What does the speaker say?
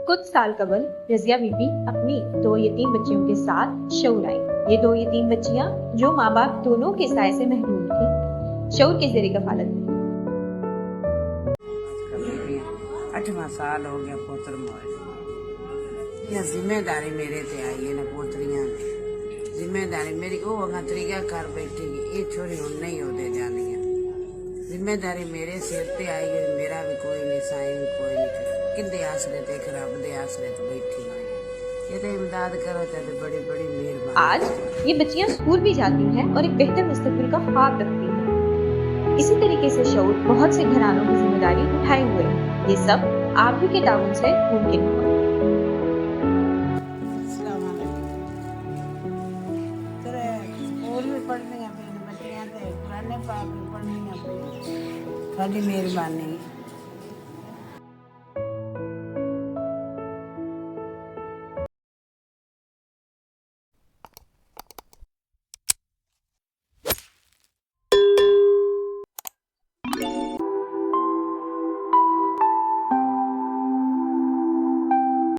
कुछ साल कबल रज़िया बीबी अपनी 2 यतीम बच्चियों के साथ शौर आई। ये 2 यतीम बच्चियां जो माँ बाप दोनों के साय से महरूम थी, शौर के ज़रिए कफालत में। 8वां साल हो गया पोतर मोए। यह जिम्मेदारी मेरे ते आई है ना पोतरियां जिम्मेदारी मेरी ओ वहां तरीका कर बैठी ये छोरी हुन नहीं होते जानी है। जिम्मेदारी मेरे सिर ते आई है, मेरा भी कोई नहीं साईं कोई नहीं किंदे आसरे ते रब दे आसरे ते बैठी हुई ये तो इमदाद करो तो बड़ी बड़ी मेहरबानी। आज ये बच्चियां स्कूल भी जाती हैं और एक बेहतर मुस्तकबिल का ख्वाब रखती हैं। इसी तरीके से शौर बहुत से घरानों की जिम्मेदारी उठाए हुए हैं। ये सब आप ही के ताउन से मुमकिन हुआ। साडी मेहरबानी